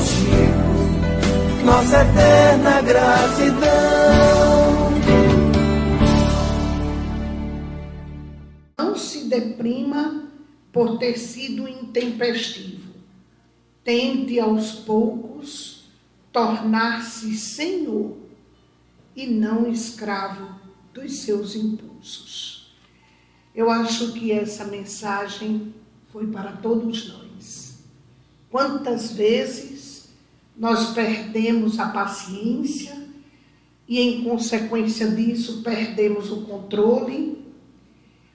contigo, nossa eterna gratidão. Não se deprima por ter sido intempestivo. Tente aos poucos tornar-se senhor e não escravo dos seus impulsos. Eu acho que essa mensagem foi para todos nós. Quantas vezes nós perdemos a paciência e, em consequência disso, perdemos o controle.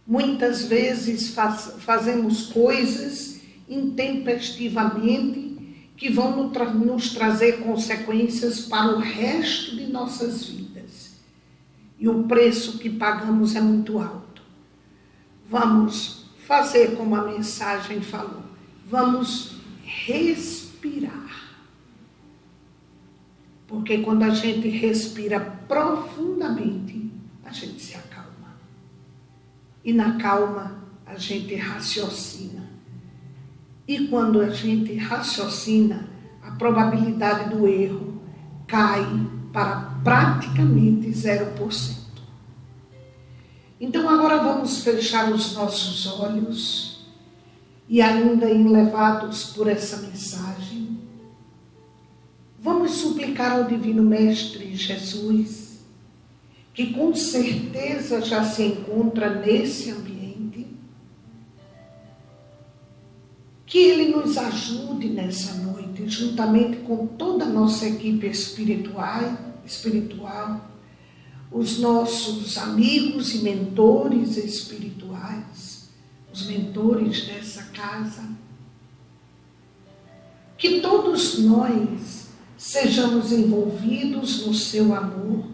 Muitas vezes fazemos coisas intempestivamente que vão nos trazer consequências para o resto de nossas vidas. E o preço que pagamos é muito alto. Vamos fazer como a mensagem falou. Vamos respirar. Porque quando a gente respira profundamente, a gente se acalma. E na calma, a gente raciocina. E quando a gente raciocina, a probabilidade do erro cai para praticamente 0%. Então agora vamos fechar os nossos olhos e, ainda enlevados por essa mensagem, vamos suplicar ao Divino Mestre Jesus, que com certeza já se encontra nesse ambiente, que Ele nos ajude nessa noite, juntamente com toda a nossa equipe espiritual, os nossos amigos e mentores espirituais, os mentores dessa casa, que todos nós sejamos envolvidos no seu amor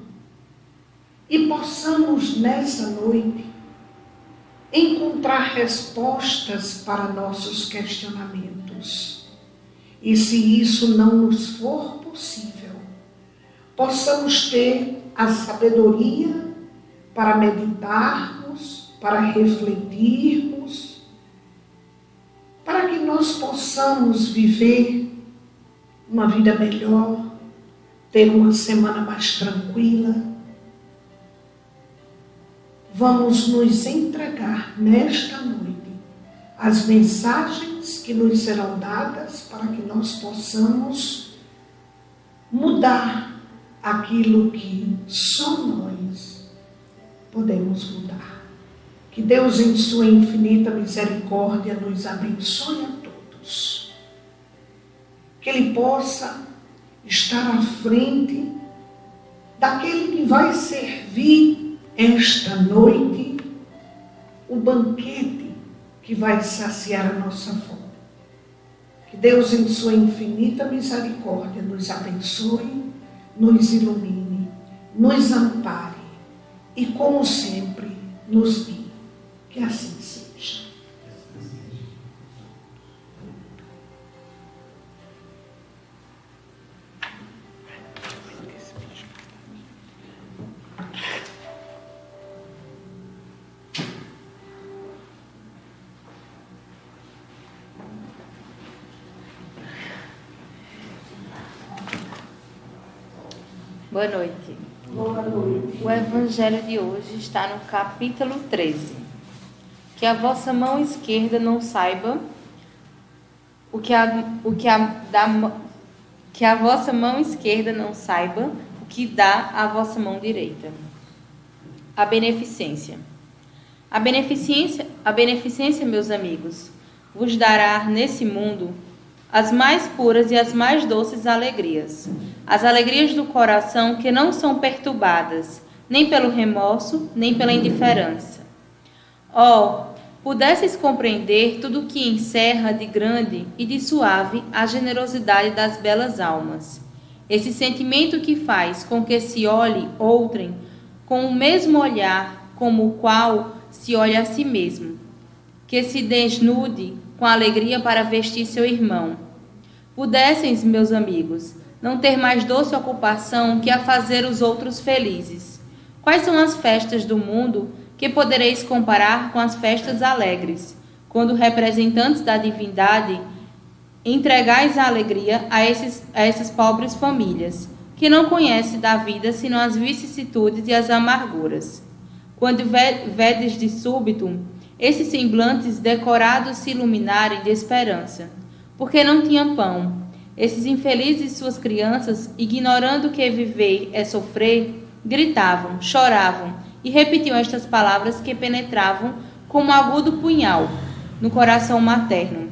e possamos nessa noite encontrar respostas para nossos questionamentos. E se isso não nos for possível, possamos ter a sabedoria para meditarmos, para refletirmos, para que nós possamos viver uma vida melhor, ter uma semana mais tranquila. Vamos nos entregar nesta noite as mensagens que nos serão dadas para que nós possamos mudar aquilo que só nós podemos mudar. Que Deus, em sua infinita misericórdia, nos abençoe a todos. Que Ele possa estar à frente daquele que vai servir esta noite o banquete que vai saciar a nossa fome. Que Deus, em sua infinita misericórdia, nos abençoe, nos ilumine, nos ampare e, como sempre, nos guie. Que assim seja. Boa noite. Boa noite. O Evangelho de hoje está no capítulo 13. Que a vossa mão esquerda não saiba que a vossa mão esquerda não saiba o que dá a vossa mão direita. A beneficência. A beneficência, meus amigos, vos dará nesse mundo as mais puras e as mais doces alegrias, as alegrias do coração que não são perturbadas, nem pelo remorso, nem pela indiferença. Pudesseis compreender tudo o que encerra de grande e de suave a generosidade das belas almas, esse sentimento que faz com que se olhe outrem com o mesmo olhar como o qual se olha a si mesmo, que se desnude com alegria para vestir seu irmão. Pudesseis, meus amigos, não ter mais doce ocupação que a fazer os outros felizes. Quais são as festas do mundo que podereis comparar com as festas alegres, quando representantes da divindade entregais a alegria a essas pobres famílias, que não conhecem da vida senão as vicissitudes e as amarguras. Quando vedes de súbito esses semblantes decorados se iluminarem de esperança, porque não tinham pão, esses infelizes suas crianças, ignorando que viver é sofrer, gritavam, choravam e repetiam estas palavras que penetravam como um agudo punhal no coração materno.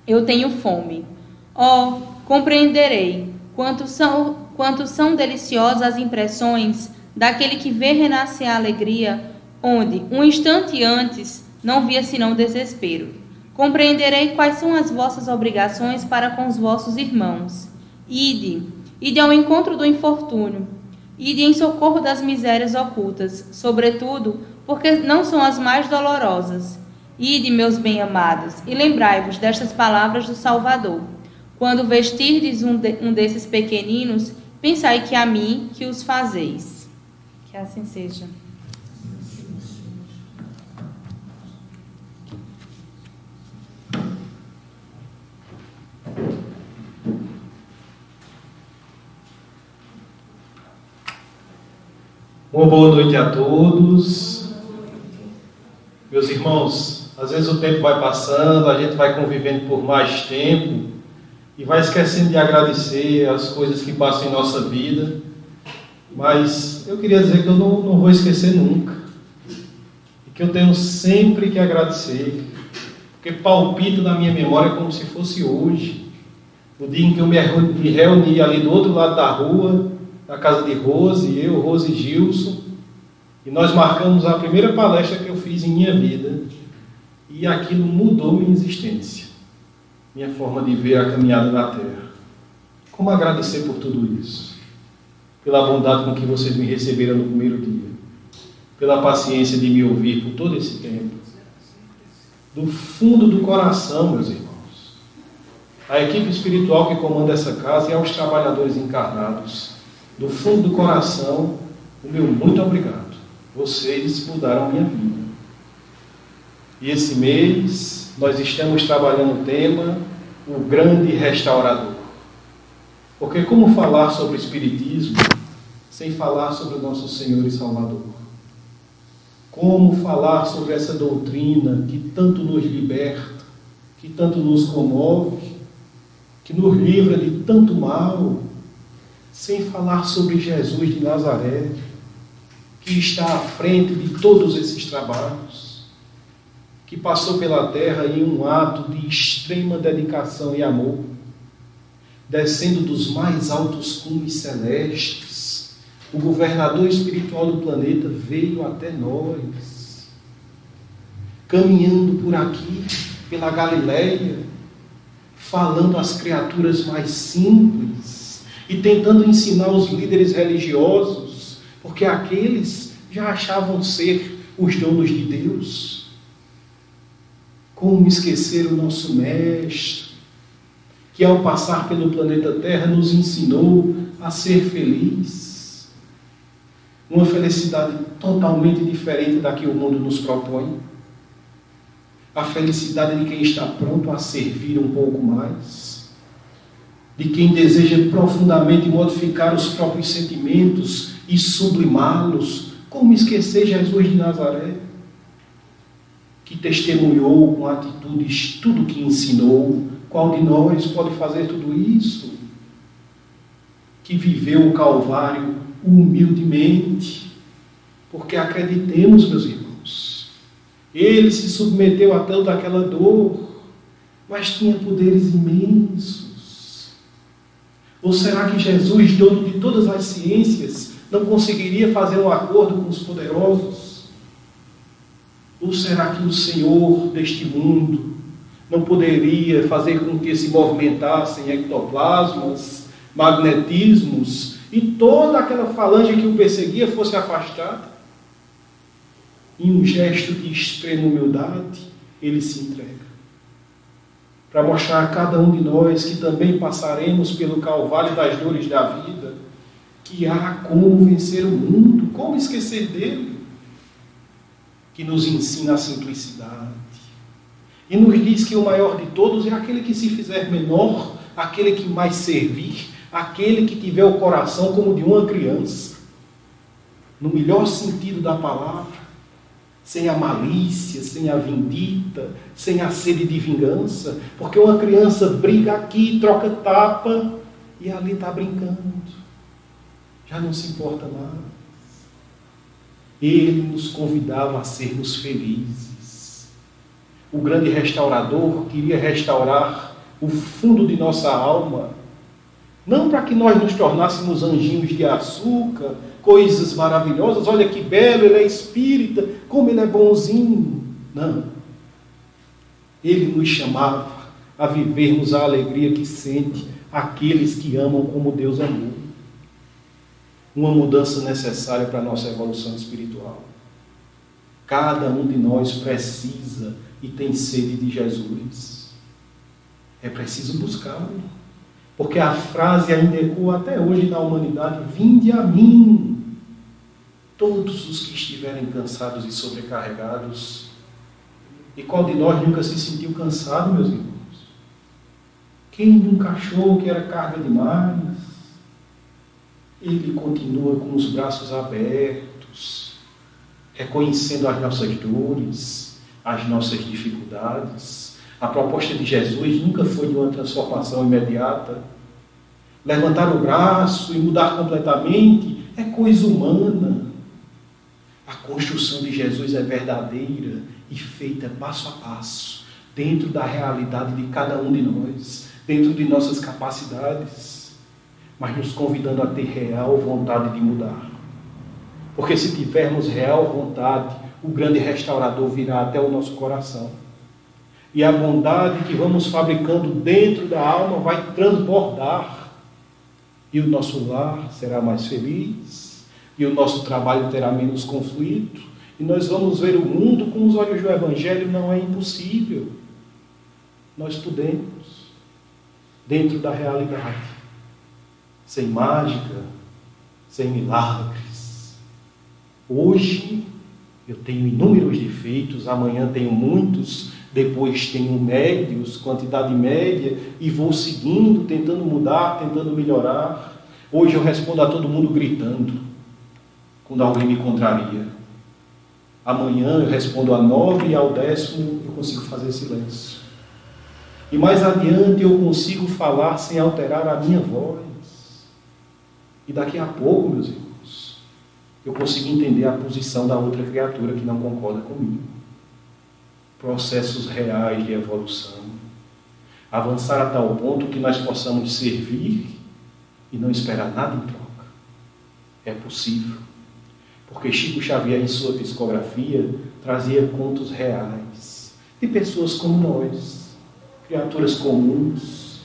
Eu tenho fome. Oh, compreenderei quanto são deliciosas as impressões daquele que vê renascer a alegria, onde, um instante antes, não via senão desespero. Compreenderei quais são as vossas obrigações para com os vossos irmãos. Ide ao encontro do infortúnio, ide em socorro das misérias ocultas, sobretudo porque não são as mais dolorosas. Ide, meus bem-amados, e lembrai-vos destas palavras do Salvador. Quando vestirdes um desses pequeninos, pensai que a mim que os fazeis. Que assim seja. Uma boa noite a todos. Meus irmãos, às vezes o tempo vai passando, a gente vai convivendo por mais tempo e vai esquecendo de agradecer as coisas que passam em nossa vida. Mas eu queria dizer que eu não vou esquecer nunca. E que eu tenho sempre que agradecer. Porque palpita na minha memória como se fosse hoje. O dia em que eu me reuni ali do outro lado da rua, na casa de Rose, eu, Rose e Gilson, e nós marcamos a primeira palestra que eu fiz em minha vida, e aquilo mudou minha existência, minha forma de ver a caminhada na Terra. Como agradecer por tudo isso? Pela bondade com que vocês me receberam no primeiro dia, pela paciência de me ouvir por todo esse tempo, do fundo do coração, meus irmãos, a equipe espiritual que comanda essa casa e aos trabalhadores encarnados, do fundo do coração, o meu muito obrigado. Vocês mudaram a minha vida. E esse mês nós estamos trabalhando o tema O Grande Restaurador. Porque como falar sobre o Espiritismo sem falar sobre o nosso Senhor e Salvador? Como falar sobre essa doutrina que tanto nos liberta, que tanto nos comove, que nos livra de tanto mal, sem falar sobre Jesus de Nazaré, que está à frente de todos esses trabalhos, que passou pela terra em um ato de extrema dedicação e amor, descendo dos mais altos cumes celestes, o governador espiritual do planeta veio até nós, caminhando por aqui, pela Galileia, falando às criaturas mais simples, e tentando ensinar os líderes religiosos, porque aqueles já achavam ser os donos de Deus. Como esquecer o nosso Mestre, que ao passar pelo planeta Terra nos ensinou a ser feliz. Uma felicidade totalmente diferente da que o mundo nos propõe. A felicidade de quem está pronto a servir um pouco mais, de quem deseja profundamente modificar os próprios sentimentos e sublimá-los. Como esquecer Jesus de Nazaré, que testemunhou com atitudes tudo que ensinou? Qual de nós pode fazer tudo isso? Que viveu o Calvário humildemente, porque acreditemos, meus irmãos, ele se submeteu a tanta aquela dor, mas tinha poderes imensos. Ou será que Jesus, dono de todas as ciências, não conseguiria fazer um acordo com os poderosos? Ou será que o Senhor deste mundo não poderia fazer com que se movimentassem ectoplasmas, magnetismos e toda aquela falange que o perseguia fosse afastada? Em um gesto de extrema humildade, ele se entrega, para mostrar a cada um de nós que também passaremos pelo calvário das dores da vida, que há como vencer o mundo, como esquecer dele, que nos ensina a simplicidade, E nos diz que o maior de todos é aquele que se fizer menor, aquele que mais servir, aquele que tiver o coração como de uma criança. No melhor sentido da palavra, sem a malícia, sem a vindita, sem a sede de vingança, porque uma criança briga aqui, troca tapa, e ali está brincando, já não se importa mais. Ele nos convidava a sermos felizes. O grande restaurador queria restaurar o fundo de nossa alma, não para que nós nos tornássemos anjinhos de açúcar, coisas maravilhosas, olha que belo, ele é espírita, como ele é bonzinho. Não. Ele nos chamava a vivermos a alegria que sente aqueles que amam como Deus amou. Uma mudança necessária para a nossa evolução espiritual. Cada um de nós precisa e tem sede de Jesus. É preciso buscá-lo. Porque a frase ainda ecoa até hoje na humanidade: vinde a mim, todos os que estiverem cansados e sobrecarregados. E qual de nós nunca se sentiu cansado, meus irmãos? Quem nunca achou que era carga demais? Ele continua com os braços abertos, reconhecendo as nossas dores, as nossas dificuldades. A proposta de Jesus nunca foi de uma transformação imediata. Levantar o braço e mudar completamente é coisa humana. A construção de Jesus é verdadeira e feita passo a passo, dentro da realidade de cada um de nós, dentro de nossas capacidades, mas nos convidando a ter real vontade de mudar. Porque se tivermos real vontade, o grande restaurador virá até o nosso coração. E a bondade que vamos fabricando dentro da alma vai transbordar. E o nosso lar será mais feliz, e o nosso trabalho terá menos conflito, e nós vamos ver o mundo com os olhos do Evangelho. Não é impossível. Nós podemos, dentro da realidade, sem mágica, sem milagres. Hoje eu tenho inúmeros defeitos, amanhã tenho muitos, depois tenho médios, quantidade média, e vou seguindo, tentando mudar, tentando melhorar. Hoje eu respondo a todo mundo gritando, quando alguém me contraria. Amanhã eu respondo a 9 e ao 10º eu consigo fazer silêncio. E mais adiante eu consigo falar sem alterar a minha voz. E daqui a pouco, meus irmãos, eu consigo entender a posição da outra criatura que não concorda comigo. Processos reais de evolução. Avançar a tal ponto que nós possamos servir e não esperar nada em troca. É possível. Porque Chico Xavier, em sua psicografia, trazia contos reais de pessoas como nós, criaturas comuns.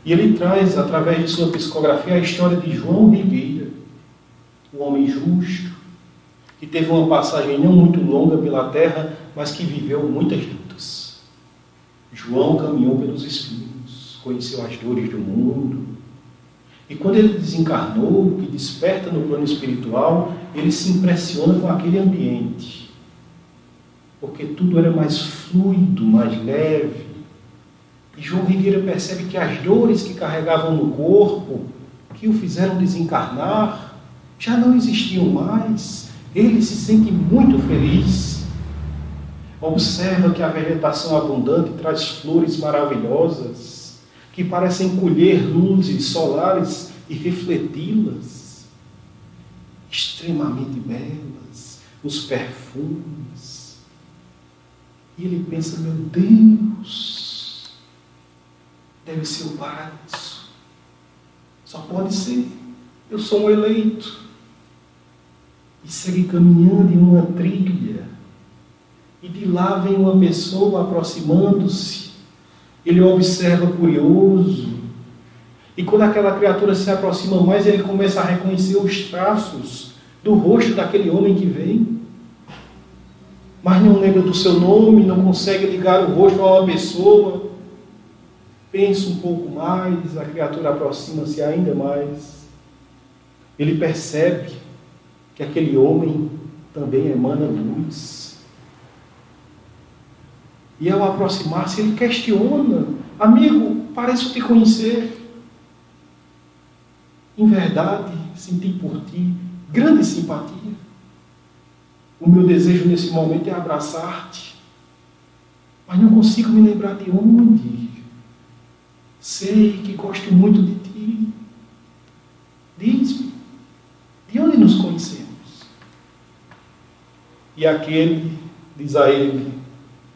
E ele traz, através de sua psicografia, a história de João Rigueira, o homem justo, que teve uma passagem não muito longa pela terra, mas que viveu muitas lutas. João caminhou pelos espinhos, conheceu as dores do mundo. E quando ele desencarnou, que desperta no plano espiritual, ele se impressiona com aquele ambiente. Porque tudo era mais fluido, mais leve. E João Rigueira percebe que as dores que carregavam no corpo, que o fizeram desencarnar, já não existiam mais. Ele se sente muito feliz. Observa que a vegetação abundante traz flores maravilhosas, que parecem colher luzes solares e refleti-las. Extremamente belas, os perfumes. E ele pensa, meu Deus, deve ser o paraíso. Só pode ser. Eu sou um eleito. E segue caminhando em uma trilha. E de lá vem uma pessoa aproximando-se. Ele observa curioso. E quando aquela criatura se aproxima mais, ele começa a reconhecer os traços do rosto daquele homem que vem. Mas não lembra do seu nome, não consegue ligar o rosto a uma pessoa. Pensa um pouco mais, a criatura aproxima-se ainda mais. Ele percebe que aquele homem também emana luz. E ao aproximar-se, ele questiona: amigo, pareço te conhecer. Em verdade, senti por ti grande simpatia. O meu desejo nesse momento é abraçar-te, mas não consigo me lembrar de onde. Sei que gosto muito de ti. Diz-me, de onde nos conhecemos? E aquele diz a ele: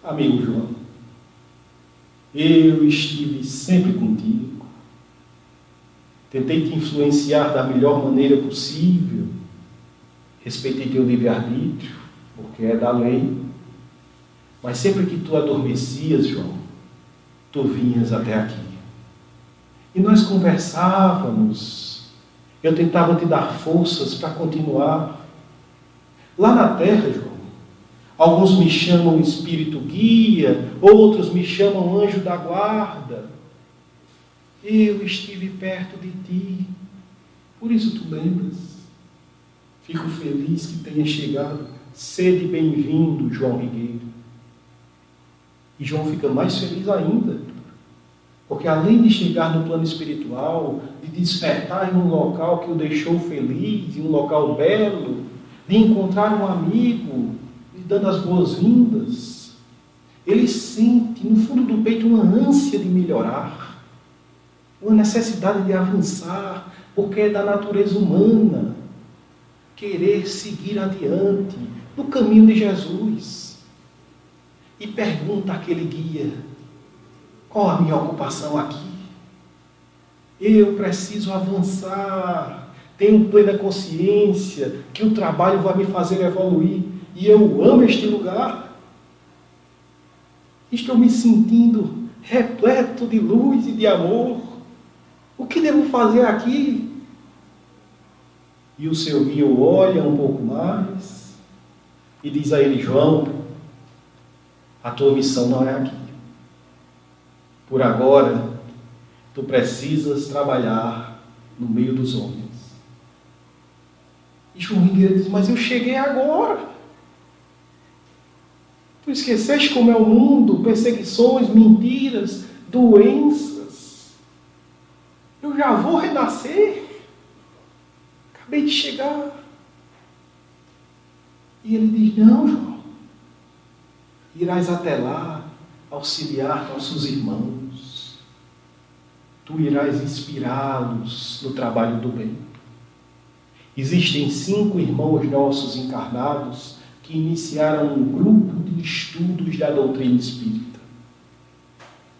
amigo João, eu estive sempre contigo. Tentei te influenciar da melhor maneira possível. Respeitei teu livre-arbítrio, porque é da lei. Mas sempre que tu adormecias, João, tu vinhas até aqui. E nós conversávamos. Eu tentava te dar forças para continuar. Lá na terra, João, alguns me chamam espírito guia, outros me chamam anjo da guarda. Eu estive perto de ti, por isso tu lembras. Fico feliz que tenha chegado. Sede bem-vindo, João Rigueiro. E João fica mais feliz ainda, porque além de chegar no plano espiritual, de despertar em um local que o deixou feliz, em um local belo, de encontrar um amigo, lhe dando as boas-vindas, ele sente no fundo do peito uma ânsia de melhorar, uma necessidade de avançar, porque é da natureza humana querer seguir adiante no caminho de Jesus. E pergunta àquele guia: qual a minha ocupação aqui? Eu preciso avançar, tenho plena consciência que o trabalho vai me fazer evoluir, e eu amo este lugar. Estou me sentindo repleto de luz e de amor. O que devo fazer aqui? E o seu guia olha um pouco mais e diz a ele: João, a tua missão não é aqui. Por agora, tu precisas trabalhar no meio dos homens. E João Rigueiro diz: mas eu cheguei agora. Tu esqueceste como é o mundo, perseguições, mentiras, doenças. Eu já vou renascer. Acabei de chegar. E ele diz: não, João. Irás até lá auxiliar nossos irmãos. Tu irás inspirá-los no trabalho do bem. Existem 5 irmãos nossos encarnados que iniciaram um grupo de estudos da doutrina espírita.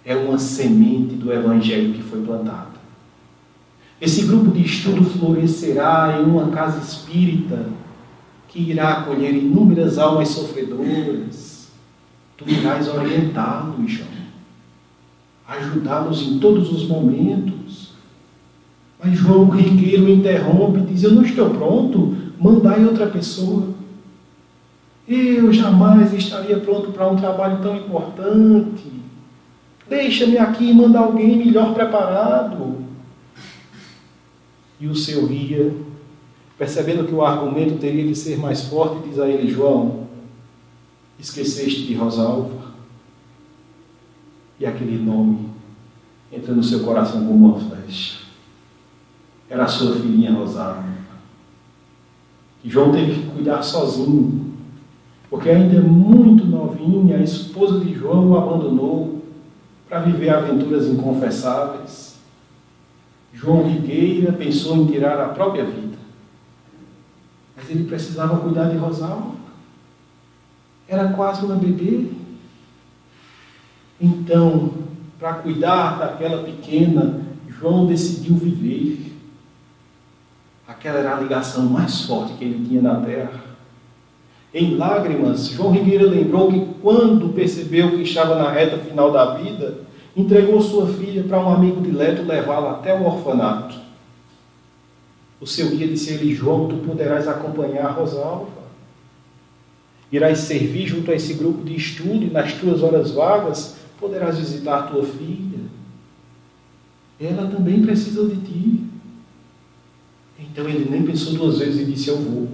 É uma semente do Evangelho que foi plantada. Esse grupo de estudo florescerá em uma casa espírita que irá acolher inúmeras almas sofredoras. Tu irás orientá-los, João, ajudá-los em todos os momentos. Mas João Rigueiro interrompe e diz: eu não estou pronto, mandai outra pessoa. Eu jamais estaria pronto para um trabalho tão importante. Deixa-me aqui e manda alguém melhor preparado. E o seu guia, percebendo que o argumento teria de ser mais forte, diz a ele: João, esqueceste de Rosalva? E aquele nome entra no seu coração como uma flecha. Era a sua filhinha Rosalva, que João teve que cuidar sozinho, porque ainda muito novinha, a esposa de João o abandonou para viver aventuras inconfessáveis. João Rigueira pensou em tirar a própria vida, mas ele precisava cuidar de Rosalva. Era quase uma bebê. Então, para cuidar daquela pequena, João decidiu viver. Aquela era a ligação mais forte que ele tinha na terra. Em lágrimas, João Rigueira lembrou que quando percebeu que estava na reta final da vida, entregou sua filha para um amigo dileto levá-la até o orfanato. O seu guia disse a ele: João, tu poderás acompanhar Rosalva. Irás servir junto a esse grupo de estudo e nas tuas horas vagas poderás visitar tua filha. Ela também precisa de ti. Então ele nem pensou 2 vezes e disse: eu vou.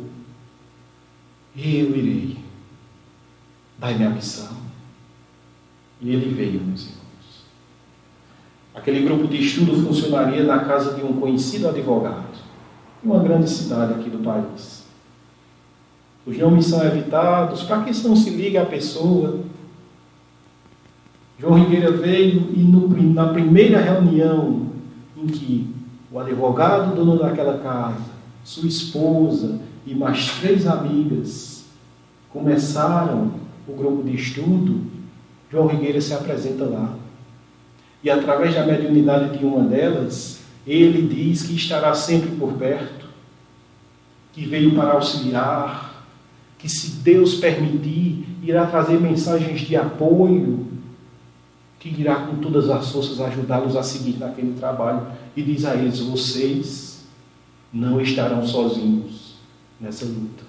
Eu irei. Dai-me a missão. E ele veio, meus irmãos. Aquele grupo de estudo funcionaria na casa de um conhecido advogado, em uma grande cidade aqui do país. Os nomes são evitados, para que isso não se ligue à pessoa. João Rigueira veio e na primeira reunião em que o advogado, dono daquela casa, sua esposa e mais 3 amigas começaram o grupo de estudo, João Rigueira se apresenta lá. E através da mediunidade de uma delas, ele diz que estará sempre por perto, que veio para auxiliar, que se Deus permitir, irá trazer mensagens de apoio, que irá com todas as forças ajudá-los a seguir naquele trabalho. E diz a eles: vocês não estarão sozinhos nessa luta.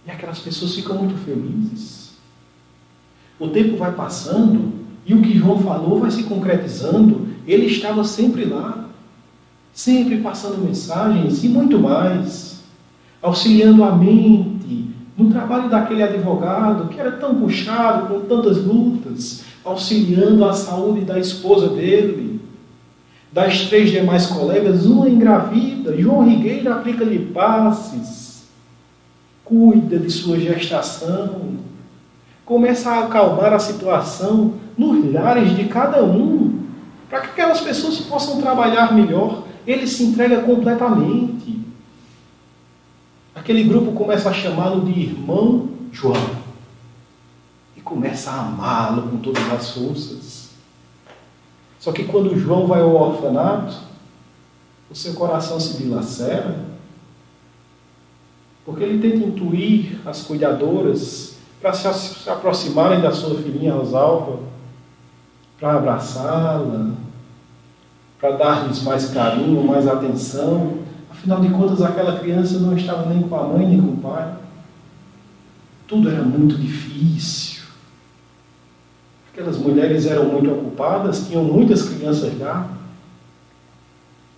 E aquelas pessoas ficam muito felizes. O tempo vai passando e o que João falou vai se concretizando. Ele estava sempre lá, sempre passando mensagens e muito mais, auxiliando a mente no trabalho daquele advogado que era tão puxado, com tantas lutas, auxiliando a saúde da esposa dele, das 3 demais colegas, uma engravida. João Rigueira aplica-lhe passes, cuida de sua gestação, começa a acalmar a situação nos lares de cada um, para que aquelas pessoas possam trabalhar melhor. Ele se entrega completamente. Aquele grupo começa a chamá-lo de irmão João e começa a amá-lo com todas as forças. Só que quando João vai ao orfanato, o seu coração se dilacera, porque ele tenta intuir as cuidadoras para se aproximarem da sua filhinha Rosalva, para abraçá-la, para dar-lhes mais carinho, mais atenção. Afinal de contas, aquela criança não estava nem com a mãe, nem com o pai. Tudo era muito difícil. Aquelas mulheres eram muito ocupadas, tinham muitas crianças lá.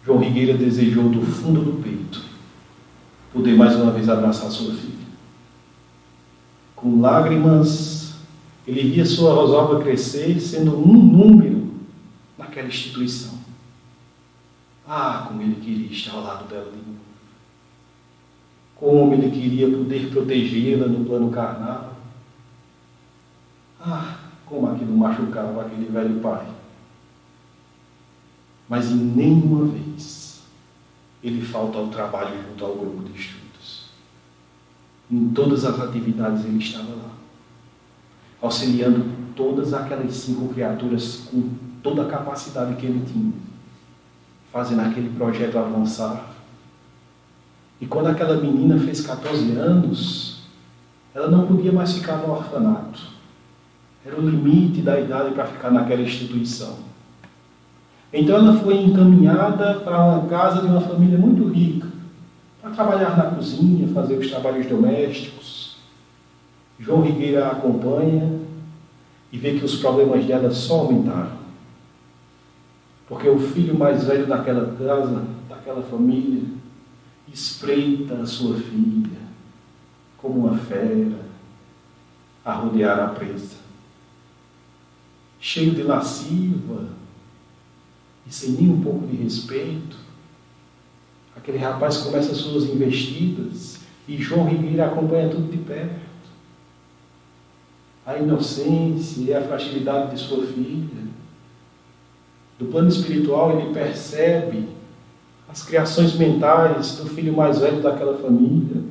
João Rigueira desejou do fundo do peito poder mais uma vez abraçar sua filha. Com lágrimas, ele via sua Rosalva crescer, sendo um número naquela instituição. Ah, como ele queria estar ao lado dela de novo. Como ele queria poder protegê-la no plano carnal. Ah, como aquilo machucava aquele velho pai. Mas em nenhuma vez ele falta ao trabalho junto ao grupo de estudos. Em todas as atividades ele estava lá, auxiliando todas aquelas 5 criaturas com toda a capacidade que ele tinha, fazendo aquele projeto avançar. E quando aquela menina fez 14 anos, ela não podia mais ficar no orfanato. Era o limite da idade para ficar naquela instituição. Então ela foi encaminhada para uma casa de uma família muito rica, para trabalhar na cozinha, fazer os trabalhos domésticos. João Rigueira a acompanha e vê que os problemas dela só aumentaram. Porque o filho mais velho daquela casa, daquela família, espreita a sua filha como uma fera a rodear a presa. Cheio de lasciva e sem nem um pouco de respeito, aquele rapaz começa suas investidas e João Rigueira acompanha tudo de perto. A inocência e a fragilidade de sua filha. Do plano espiritual, ele percebe as criações mentais do filho mais velho daquela família.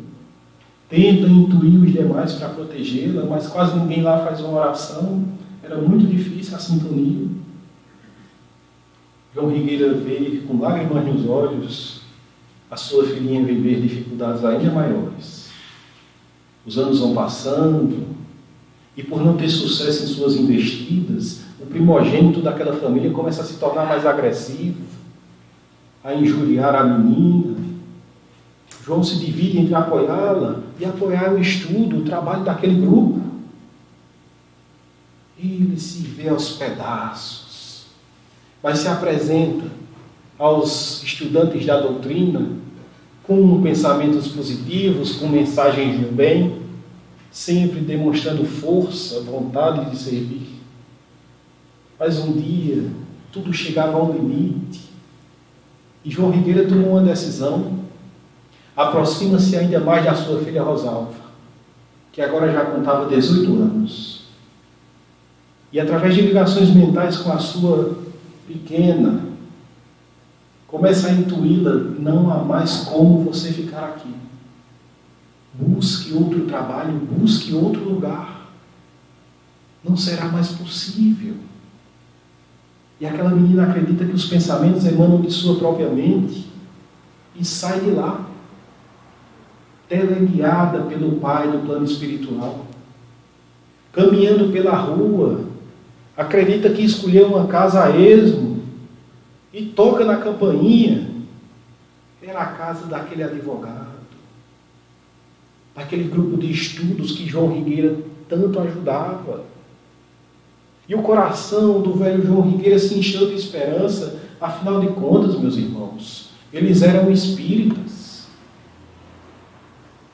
Tenta intuir os demais para protegê-la, mas quase ninguém lá faz uma oração. Era muito difícil a sintonia. João Rigueira vê, com lágrimas nos olhos, a sua filhinha viver dificuldades ainda maiores. Os anos vão passando, e por não ter sucesso em suas investidas, o primogênito daquela família começa a se tornar mais agressivo, a injuriar a menina. João se divide entre apoiá-la e apoiar o estudo, o trabalho daquele grupo. Ele se vê aos pedaços, mas se apresenta aos estudantes da doutrina com pensamentos positivos, com mensagens do bem, sempre demonstrando força, vontade de servir. Mas um dia, tudo chegava ao limite. E João Rigueira tomou uma decisão. Aproxima-se ainda mais da sua filha Rosalva, que agora já contava 18 anos. E através de ligações mentais com a sua pequena, começa a intuí-la: não há mais como você ficar aqui. Busque outro trabalho, busque outro lugar. Não será mais possível. E aquela menina acredita que os pensamentos emanam de sua própria mente e sai de lá, teleguiada pelo Pai do plano espiritual. Caminhando pela rua, acredita que escolheu uma casa a esmo e toca na campainha. Era a casa daquele advogado, daquele grupo de estudos que João Rigueira tanto ajudava. E o coração do velho João Rigueira se encheu de esperança. Afinal de contas, meus irmãos, eles eram espíritas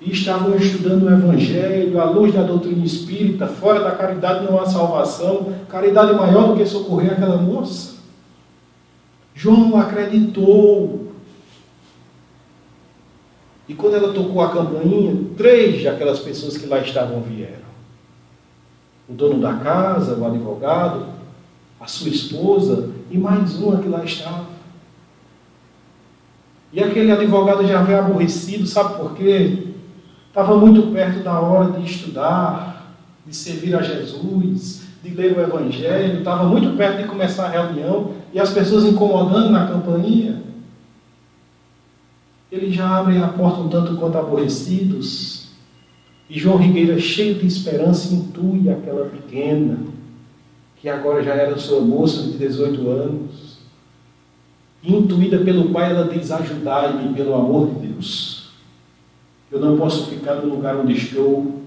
e estavam estudando o Evangelho à luz da doutrina espírita. Fora da caridade não há salvação. Caridade maior do que socorrer aquela moça. João acreditou. E quando ela tocou a campainha, 3 daquelas pessoas que lá estavam vieram. O dono da casa, o advogado, a sua esposa e mais uma que lá estava. E aquele advogado já veio aborrecido, sabe por quê? Estava muito perto da hora de estudar, de servir a Jesus, de ler o Evangelho, estava muito perto de começar a reunião e as pessoas incomodando na campainha. Eles já abrem a porta um tanto quanto aborrecidos. E João Rigueira, cheio de esperança, intui aquela pequena, que agora já era sua moça de 18 anos. Intuída pelo Pai, ela diz: ajudai-me pelo amor de Deus. Eu não posso ficar no lugar onde estou.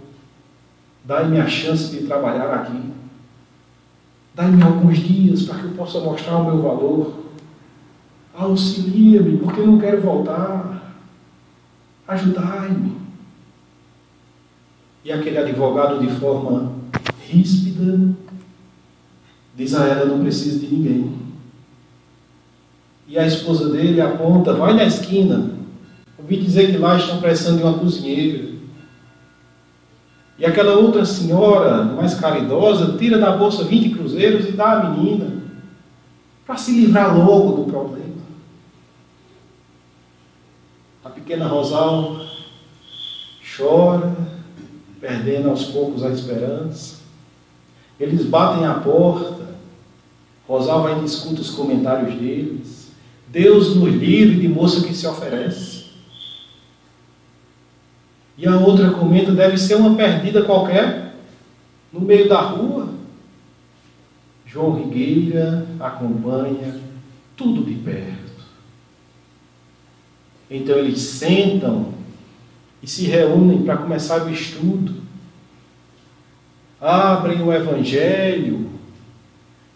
Dai-me a chance de trabalhar aqui. Dai-me alguns dias para que eu possa mostrar o meu valor. Auxilia-me, porque eu não quero voltar. Ajudai-me. E aquele advogado, de forma ríspida, diz a ela: não precisa de ninguém. E a esposa dele aponta: vai na esquina. Ouvi dizer que lá estão precisando de uma cozinheira. E aquela outra senhora, mais caridosa, tira da bolsa 20 cruzeiros e dá à menina, para se livrar logo do problema. A pequena Rosalva chora, perdendo aos poucos a esperança. Eles batem à porta. Rosalva ainda escuta os comentários deles. Deus nos livre de moça que se oferece. E a outra comenta: deve ser uma perdida qualquer, no meio da rua. João Rigueira acompanha tudo de perto. Então eles sentam e se reúnem para começar o estudo. Abrem o Evangelho,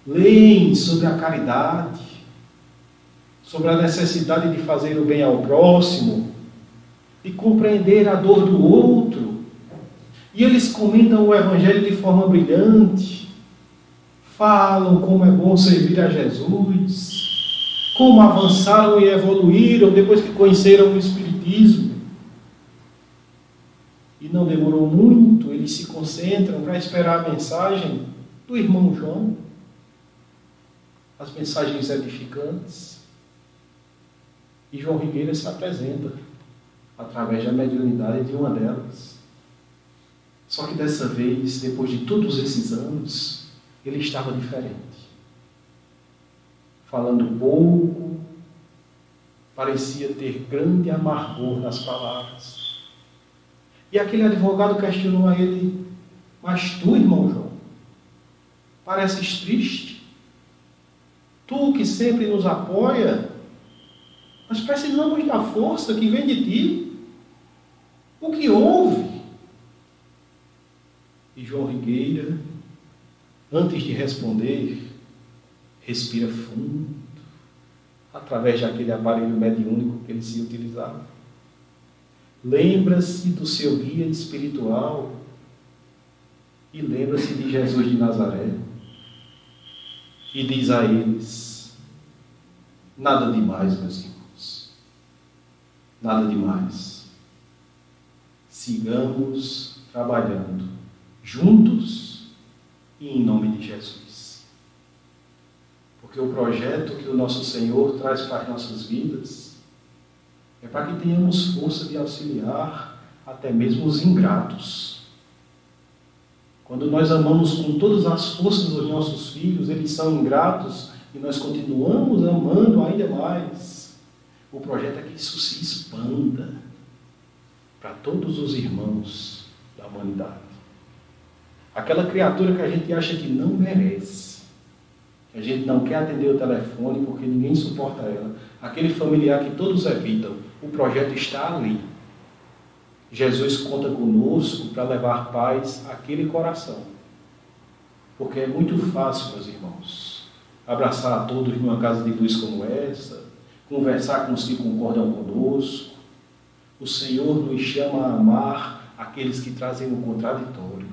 leem sobre a caridade, sobre a necessidade de fazer o bem ao próximo, de compreender a dor do outro. E eles comentam o Evangelho de forma brilhante, falam como é bom servir a Jesus, como avançaram e evoluíram depois que conheceram o Espiritismo. E não demorou muito, eles se concentram para esperar a mensagem do irmão João, as mensagens edificantes. E João Rigueira se apresenta através da mediunidade de uma delas. Só que dessa vez, depois de todos esses anos, ele estava diferente. Falando pouco, parecia ter grande amargor nas palavras. E aquele advogado questionou a ele: mas tu, irmão João, pareces triste? Tu que sempre nos apoia, nós precisamos da força que vem de ti. O que houve? E João Rigueira, antes de responder, respira fundo, através daquele aparelho mediúnico que ele se utilizava. Lembra-se do seu guia espiritual e lembra-se de Jesus de Nazaré. e diz a eles: nada demais, meus irmãos, nada demais. Sigamos trabalhando juntos e em nome de Jesus. Porque o projeto que o nosso Senhor traz para as nossas vidas é para que tenhamos força de auxiliar até mesmo os ingratos. Quando nós amamos com todas as forças os nossos filhos, eles são ingratos e nós continuamos amando ainda mais. O projeto é que isso se expanda para todos os irmãos da humanidade. Aquela criatura que a gente acha que não merece, que a gente não quer atender o telefone porque ninguém suporta ela, aquele familiar que todos evitam, o projeto está ali. Jesus conta conosco para levar paz àquele coração. Porque é muito fácil, meus irmãos, abraçar a todos numa casa de luz como essa, conversar com os que concordam conosco. O Senhor nos chama a amar aqueles que trazem o contraditório.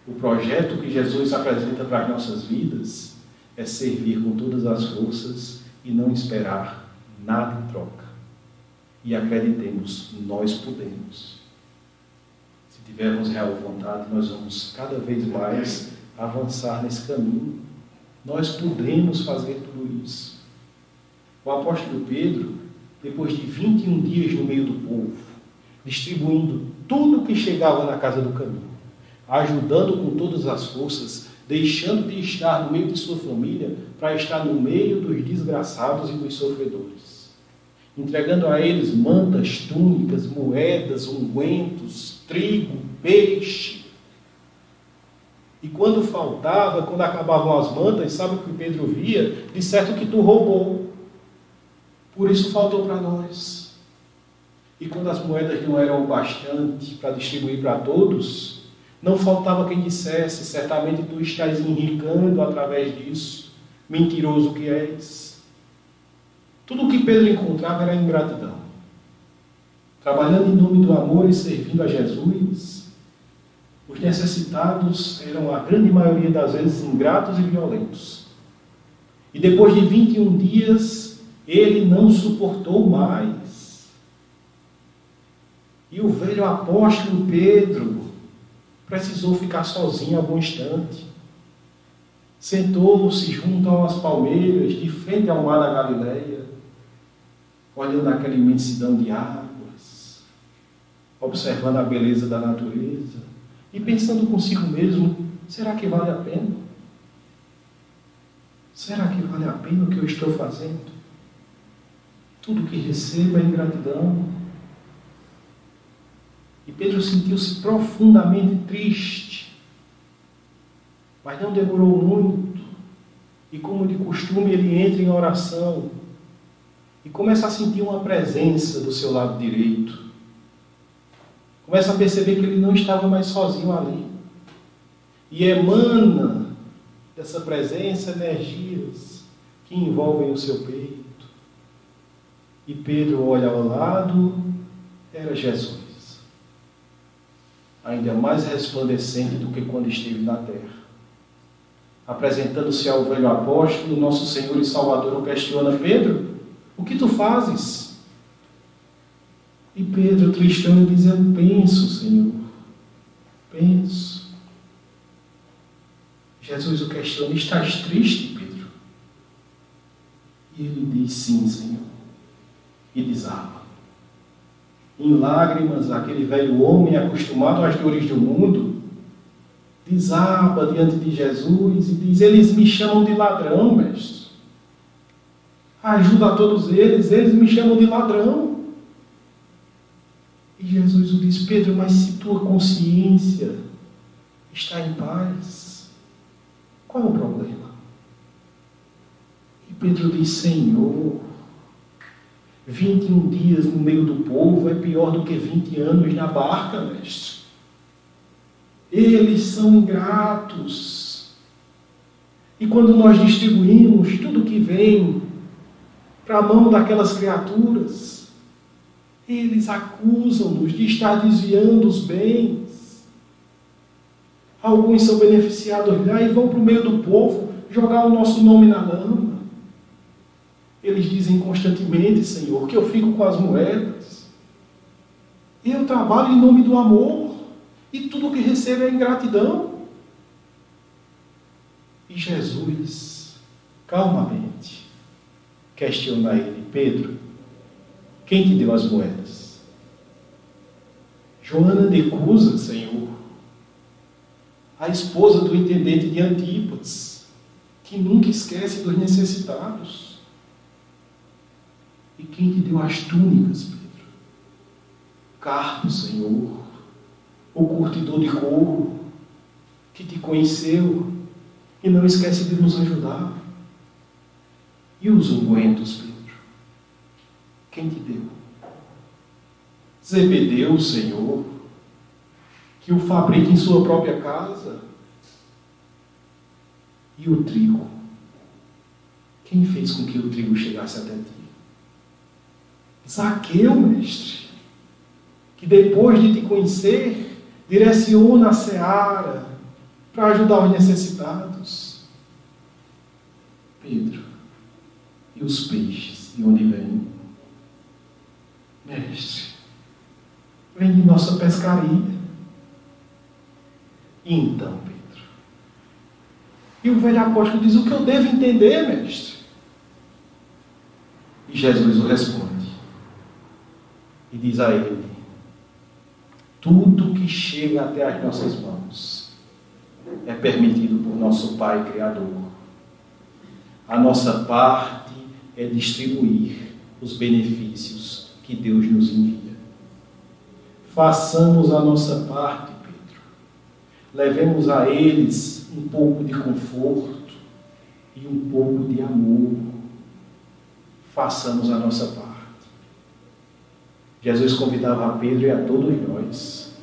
O projeto que Jesus apresenta para as nossas vidas é servir com todas as forças e não esperar nada em troca. E acreditemos, nós podemos. Se tivermos real vontade, nós vamos cada vez mais avançar nesse caminho. Nós podemos fazer tudo isso. O apóstolo Pedro, depois de 21 dias no meio do povo, distribuindo tudo que chegava na casa do caminho, ajudando com todas as forças, deixando de estar no meio de sua família para estar no meio dos desgraçados e dos sofredores, entregando a eles mantas, túnicas, moedas, ungüentos, trigo, peixe. E quando faltava, quando acabavam as mantas, sabe o que Pedro via? De certo que tu roubou. Por isso faltou para nós. E quando as moedas não eram o bastante para distribuir para todos, não faltava quem dissesse: certamente tu estás enricando através disso, mentiroso que és. Tudo o que Pedro encontrava era ingratidão. Trabalhando em nome do amor e servindo a Jesus, os necessitados eram a grande maioria das vezes ingratos e violentos. E depois de 21 dias, ele não suportou mais. E o velho apóstolo Pedro precisou ficar sozinho algum instante. Sentou-se junto a umas palmeiras, de frente ao mar da Galileia, olhando aquela imensidão de águas, observando a beleza da natureza e pensando consigo mesmo: será que vale a pena? Será que vale a pena o que eu estou fazendo? Tudo que recebo é ingratidão. E Pedro sentiu-se profundamente triste, mas não demorou muito, e como de costume ele entra em oração e começa a sentir uma presença do seu lado direito. Começa a perceber que ele não estava mais sozinho ali. E emana dessa presença energias que envolvem o seu peito. E Pedro olha ao lado, era Jesus. Ainda mais resplandecente do que quando esteve na terra. Apresentando-se ao velho apóstolo, nosso Senhor e Salvador o questiona: Pedro, o que tu fazes? E Pedro, tristão, diz: eu penso, Senhor, penso. Jesus o questiona: estás triste, Pedro? E ele diz: sim, Senhor. E desaba. Em lágrimas, aquele velho homem acostumado às dores do mundo desaba diante de Jesus e diz: eles me chamam de ladrão, mestre. Ajuda a todos eles me chamam de ladrão. E Jesus o diz: Pedro, mas se tua consciência está em paz, qual é o problema? E Pedro diz: Senhor, 21 dias no meio do povo é pior do que 20 anos na barca, mestre. Eles são ingratos. E quando nós distribuímos tudo que vem para a mão daquelas criaturas, eles acusam-nos de estar desviando os bens. Alguns são beneficiados lá e vão para o meio do povo jogar o nosso nome na lama. Eles dizem constantemente, Senhor, que eu fico com as moedas. Eu trabalho em nome do amor e tudo que recebo é ingratidão. E Jesus, calmamente, questiona ele: Pedro, quem te deu as moedas? Joana de Cusa, Senhor, a esposa do intendente de Antípolis, que nunca esquece dos necessitados. E quem te deu as túnicas, Pedro? Carpo, Senhor, o curtidor de couro, que te conheceu e não esquece de nos ajudar. E os ungüentos, Pedro? Quem te deu? Zebedeu, Senhor, que o fabrica em sua própria casa. E o trigo? Quem fez com que o trigo chegasse até ti? Zaqueu, mestre, que depois de te conhecer, direciona a seara para ajudar os necessitados. Pedro, e os peixes, de onde vêm? Mestre, vem de nossa pescaria. E então, Pedro? E o velho apóstolo diz: o que eu devo entender, mestre? E Jesus o responde. E diz a ele: tudo que chega até as nossas mãos é permitido por nosso Pai Criador. A nossa parte é distribuir os benefícios que Deus nos envia. Façamos a nossa parte, Pedro. Levemos a eles um pouco de conforto e um pouco de amor. Façamos a nossa parte. Jesus convidava a Pedro e a todos nós.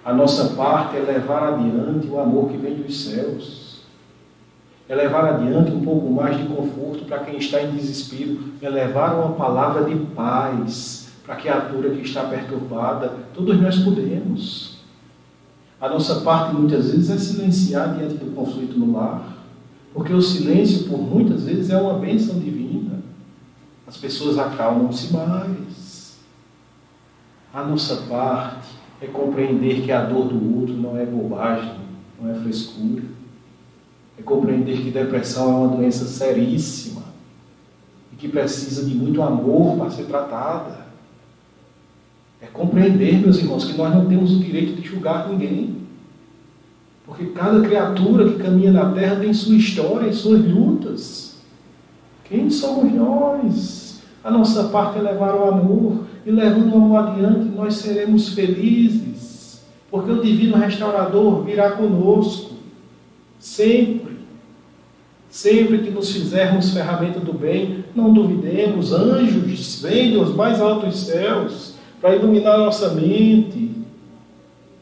A nossa parte é levar adiante o amor que vem dos céus. É levar adiante um pouco mais de conforto para quem está em desespero. É levar uma palavra de paz para a criatura que está perturbada. Todos nós podemos. A nossa parte muitas vezes é silenciar diante do conflito no lar. Porque o silêncio, por muitas vezes, é uma bênção divina. As pessoas acalmam-se mais. A nossa parte é compreender que a dor do outro não é bobagem, não é frescura. É compreender que depressão é uma doença seríssima e que precisa de muito amor para ser tratada. É compreender, meus irmãos, que nós não temos o direito de julgar ninguém. Porque cada criatura que caminha na terra tem sua história e suas lutas. Quem somos nós? A nossa parte é levar o amor. E levando o amor adiante, nós seremos felizes. Porque o Divino Restaurador virá conosco. Sempre. Sempre que nos fizermos ferramenta do bem, não duvidemos. Anjos vêm dos mais altos céus para iluminar a nossa mente,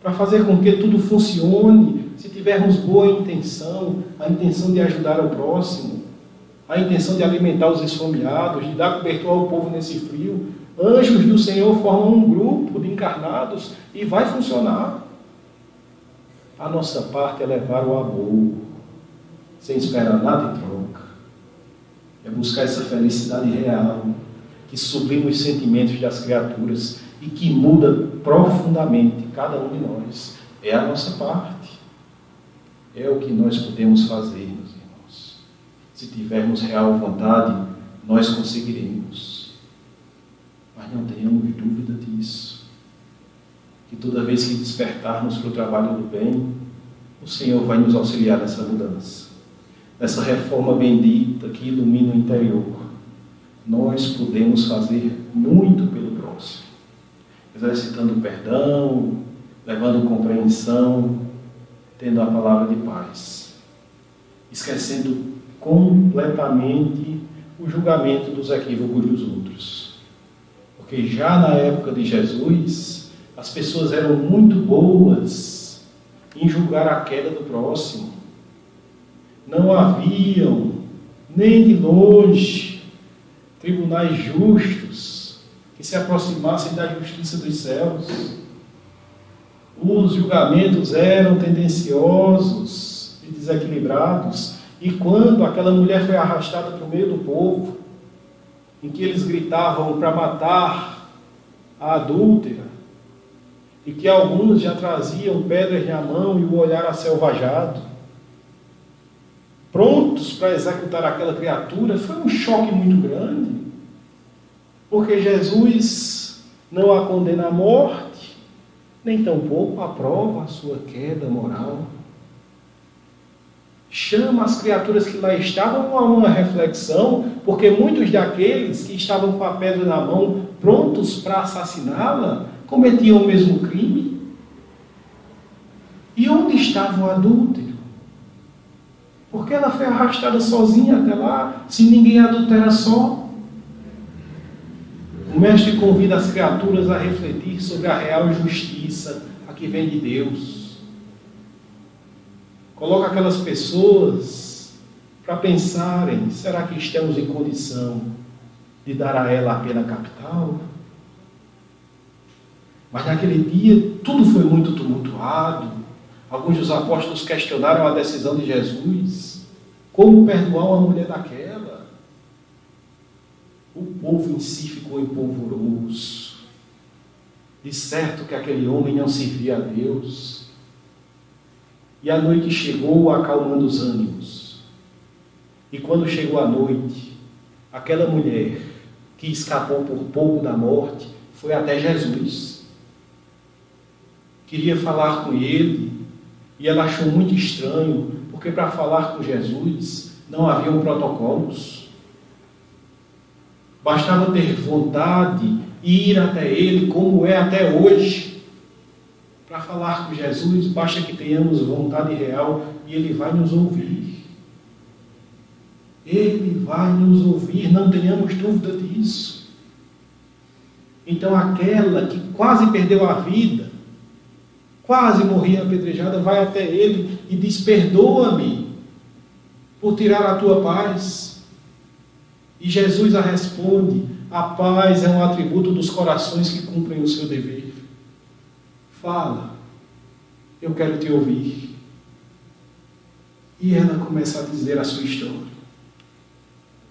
para fazer com que tudo funcione. Se tivermos boa intenção, a intenção de ajudar o próximo, a intenção de alimentar os esfomeados, de dar cobertura ao povo nesse frio, anjos do Senhor formam um grupo de encarnados e vai funcionar. A nossa parte é levar o amor, sem esperar nada em troca. É buscar essa felicidade real, que sublima os sentimentos das criaturas e que muda profundamente cada um de nós. É a nossa parte. É o que nós podemos fazer, meus irmãos. Se tivermos real vontade, nós conseguiremos. Mas não tenhamos dúvida disso. Que toda vez que despertarmos para o trabalho do bem, o Senhor vai nos auxiliar nessa mudança. Nessa reforma bendita que ilumina o interior. Nós podemos fazer muito pelo próximo. Exercitando perdão, levando compreensão, tendo a palavra de paz. Esquecendo completamente o julgamento dos equívocos dos outros. Porque já na época de Jesus, as pessoas eram muito boas em julgar a queda do próximo. Não haviam, nem de longe, tribunais justos que se aproximassem da justiça dos céus. Os julgamentos eram tendenciosos e desequilibrados, E quando aquela mulher foi arrastada para o meio do povo, em que eles gritavam para matar a adúltera, e que alguns já traziam pedras na mão e o olhar acelvajado, prontos para executar aquela criatura, foi um choque muito grande, porque Jesus não a condena à morte, nem tampouco aprova a sua queda moral. Chama as criaturas que lá estavam a uma reflexão, porque muitos daqueles que estavam com a pedra na mão, prontos para assassiná-la, cometiam o mesmo crime. E onde estava o adúltero? Porque ela foi arrastada sozinha até lá, se ninguém adultera só. O mestre convida as criaturas a refletir sobre a real justiça, a que vem de Deus. Coloca aquelas pessoas para pensarem, será que estamos em condição de dar a ela a pena capital? Mas naquele dia tudo foi muito tumultuado. Alguns dos apóstolos questionaram a decisão de Jesus. Como perdoar uma mulher daquela? O povo em si ficou empolvoroso. De certo que aquele homem não servia a Deus. E a noite chegou, acalmando os ânimos. E quando chegou a noite, aquela mulher que escapou por pouco da morte foi até Jesus. Queria falar com ele, e ela achou muito estranho, porque para falar com Jesus não haviam protocolos. Bastava ter vontade e ir até ele, como é até hoje. Para falar com Jesus, basta que tenhamos vontade real e ele vai nos ouvir. Ele vai nos ouvir, não tenhamos dúvida disso. Então aquela que quase perdeu a vida, quase morria apedrejada, vai até ele e diz: perdoa-me por tirar a tua paz. E Jesus a responde: a paz é um atributo dos corações que cumprem o seu dever. Fala, eu quero te ouvir. E ela começa a dizer a sua história,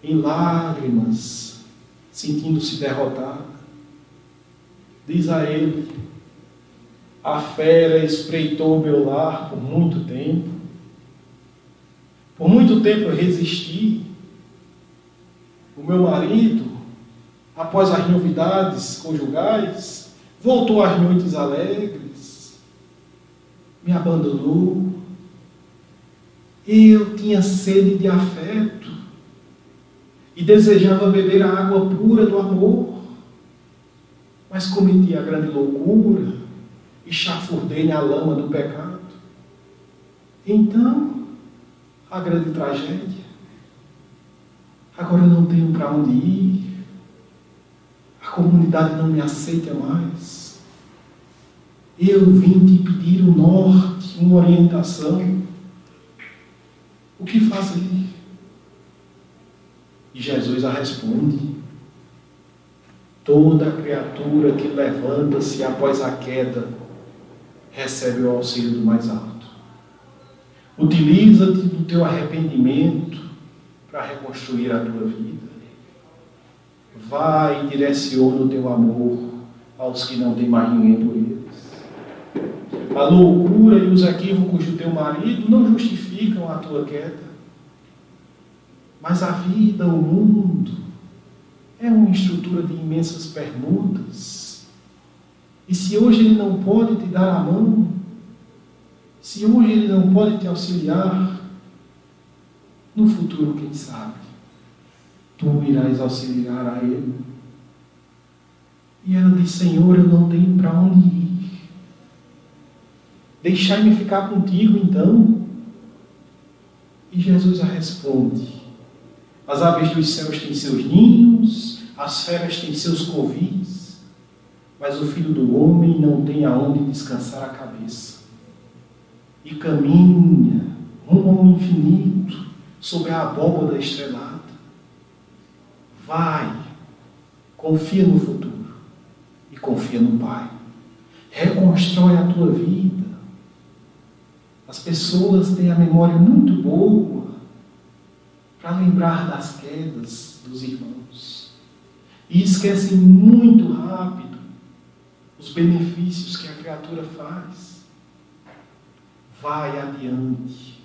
em lágrimas, sentindo-se derrotada. Diz a ele: a fera espreitou o meu lar por muito tempo. Por muito tempo eu resisti. O meu marido, após as novidades conjugais, voltou às noites alegres, me abandonou. Eu tinha sede de afeto e desejava beber a água pura do amor, mas cometi a grande loucura e chafurdei na lama do pecado. Então, a grande tragédia. Agora eu não tenho para onde ir. A comunidade não me aceita mais. Eu vim te pedir um norte, uma orientação. O que fazer? E Jesus a responde: toda criatura que levanta-se após a queda recebe o auxílio do mais alto. Utiliza-te do teu arrependimento para reconstruir a tua vida. Vai e direciona o teu amor aos que não têm mais ninguém por eles. A loucura e os equívocos do teu marido não justificam a tua queda. Mas a vida, o mundo, é uma estrutura de imensas permutas. E se hoje ele não pode te dar a mão, se hoje ele não pode te auxiliar, no futuro, quem sabe, tu irás auxiliar a ele. E ela diz: Senhor, eu não tenho para onde ir. Deixai-me ficar contigo, então. E Jesus a responde: as aves dos céus têm seus ninhos, as feras têm seus covis, mas o Filho do Homem não tem aonde descansar a cabeça. E caminha rumo ao infinito, sob a abóbada estrelada. Vai, confia no futuro e confia no Pai. Reconstrói a tua vida. As pessoas têm a memória muito boa para lembrar das quedas dos irmãos. E esquecem muito rápido os benefícios que a criatura faz. Vai adiante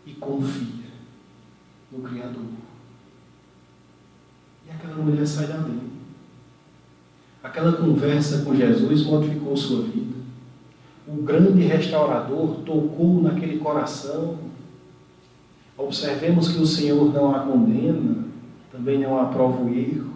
e confia no Criador. E aquela mulher sai dali. Aquela conversa com Jesus modificou sua vida. O grande restaurador tocou naquele coração. Observemos que o Senhor não a condena, também não aprova o erro.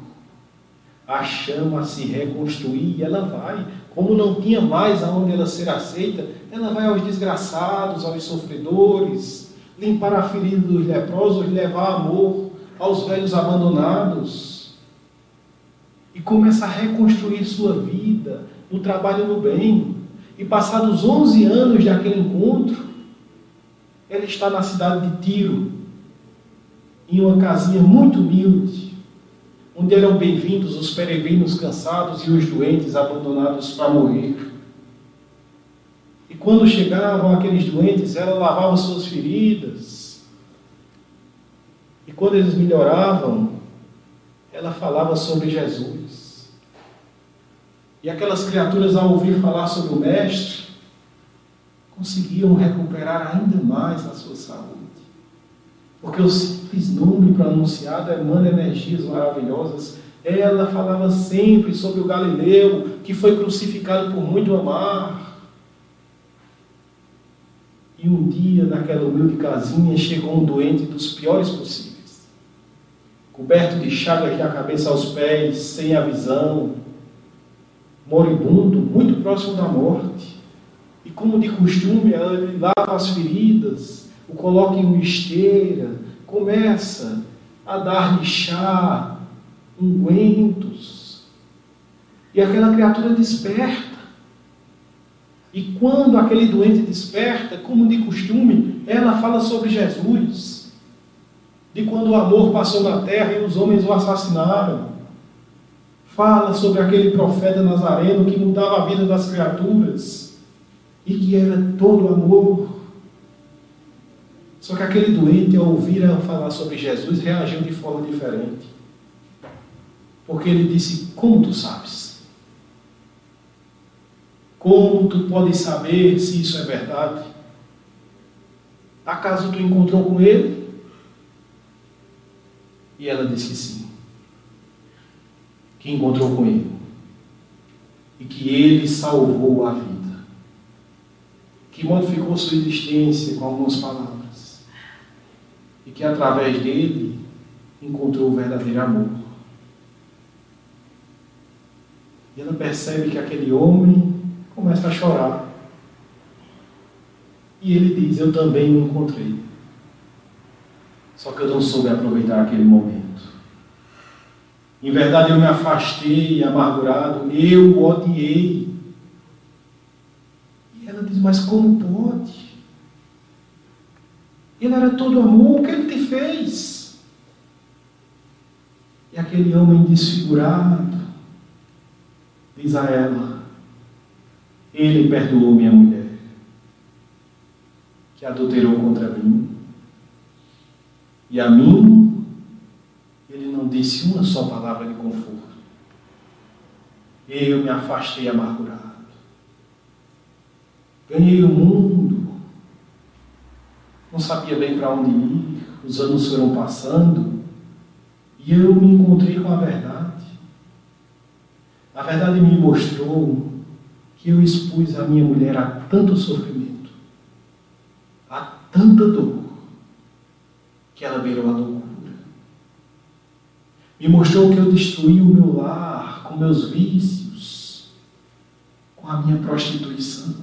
A chama a se reconstruir e ela vai. Como não tinha mais aonde ela ser aceita, ela vai aos desgraçados, aos sofredores, limpar a ferida dos leprosos, levar amor aos velhos abandonados. E começa a reconstruir sua vida no trabalho do bem. E passados 11 anos daquele encontro, ela está na cidade de Tiro, em uma casinha muito humilde, onde eram bem-vindos os peregrinos cansados e os doentes abandonados para morrer. E quando chegavam aqueles doentes, ela lavava suas feridas. E quando eles melhoravam, ela falava sobre Jesus. E aquelas criaturas, ao ouvir falar sobre o Mestre, conseguiam recuperar ainda mais a sua saúde. Porque o simples nome pronunciado emana energias maravilhosas. Ela falava sempre sobre o Galileu, que foi crucificado por muito amar. E um dia, naquela humilde casinha, chegou um doente dos piores possíveis. Coberto de chagas da cabeça aos pés, sem a visão, moribundo, muito próximo da morte. E como de costume, ela lhe lava as feridas, o coloca em uma esteira, começa a dar-lhe chá, ungüentos. E aquela criatura desperta. E quando aquele doente desperta, como de costume, ela fala sobre Jesus. De quando o amor passou na terra e os homens o assassinaram. Fala sobre aquele profeta nazareno que mudava a vida das criaturas e que era todo amor. Só que aquele doente, ao ouvir ela falar sobre Jesus, reagiu de forma diferente. Porque ele disse: como tu sabes? Como tu podes saber se isso é verdade? Acaso tu encontrou com ele? E ela disse que sim. Que encontrou com ele. E que ele salvou a vida. Que modificou sua existência com algumas palavras. E que através dele encontrou o verdadeiro amor. E ela percebe que aquele homem começa a chorar. E ele diz: eu também o encontrei. Só que eu não soube aproveitar aquele momento. Em verdade eu me afastei, amargurado, eu o odiei. E ela diz: mas como pode? Ele era todo amor, o que ele te fez? E aquele homem desfigurado diz a ela: ele perdoou minha mulher, que adulterou contra mim. E a mim, ele não disse uma só palavra de conforto. Eu me afastei amargurado. Ganhei o mundo. Não sabia bem para onde ir. Os anos foram passando. E eu me encontrei com a verdade. A verdade me mostrou que eu expus a minha mulher a tanto sofrimento, a tanta dor, que ela beirou a loucura. Me mostrou que eu destruí o meu lar com meus vícios, com a minha prostituição.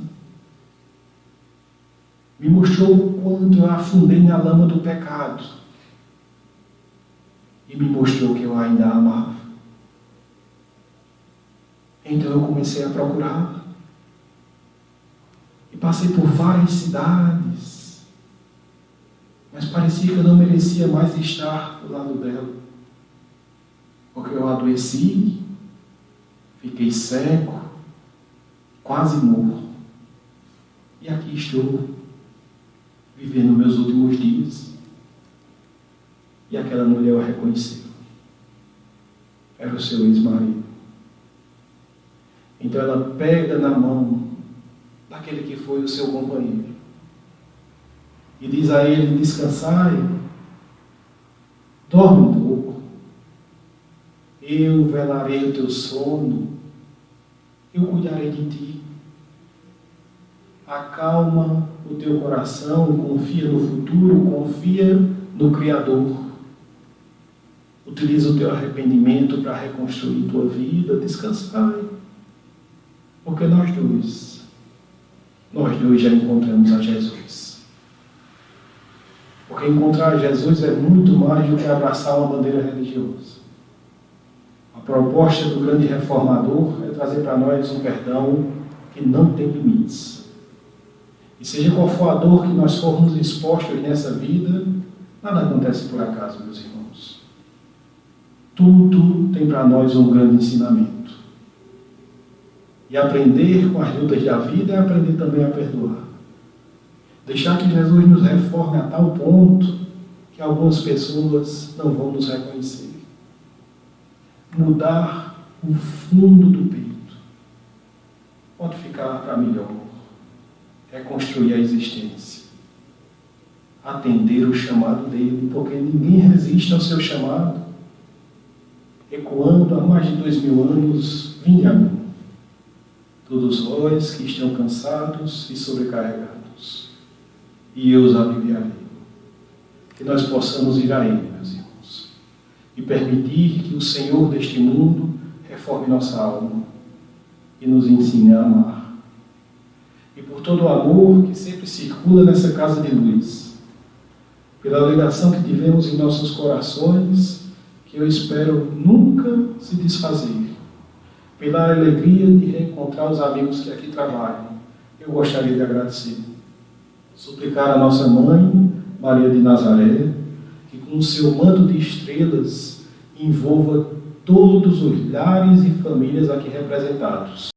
Me mostrou o quanto eu afundei na lama do pecado. E me mostrou que eu ainda a amava. Então eu comecei a procurá-la. E passei por várias cidades. Mas parecia que eu não merecia mais estar do lado dela. Porque eu adoeci, fiquei cego, quase morto. E aqui estou, vivendo meus últimos dias. E aquela mulher o reconheceu. Era o seu ex-marido. Então ela pega na mão daquele que foi o seu companheiro e diz a ele: descansai, dorme um pouco, eu velarei o teu sono, eu cuidarei de ti. Acalma o teu coração, confia no futuro, confia no Criador. Utiliza o teu arrependimento para reconstruir tua vida, descansai. Porque nós dois já encontramos a Jesus. Porque encontrar Jesus é muito mais do que abraçar uma bandeira religiosa. A proposta do grande reformador é trazer para nós um perdão que não tem limites. E seja qual for a dor que nós formos expostos nessa vida, nada acontece por acaso, meus irmãos. Tudo tem para nós um grande ensinamento. E aprender com as lutas da vida é aprender também a perdoar. Deixar que Jesus nos reforme a tal ponto que algumas pessoas não vão nos reconhecer. Mudar o fundo do peito. Pode ficar para melhor. Reconstruir a existência. Atender o chamado dele, porque ninguém resiste ao seu chamado. Ecoando há mais de 2000 anos, vinde a mim. Todos vós que estão cansados e sobrecarregados, e eu os aliviarei. Que nós possamos ir a Ele, meus irmãos, e permitir que o Senhor deste mundo reforme nossa alma e nos ensine a amar. E por todo o amor que sempre circula nessa casa de luz, pela ligação que tivemos em nossos corações, que eu espero nunca se desfazer, pela alegria de reencontrar os amigos que aqui trabalham, eu gostaria de agradecer. Suplicar a nossa mãe, Maria de Nazaré, que com o seu manto de estrelas envolva todos os lares e famílias aqui representados.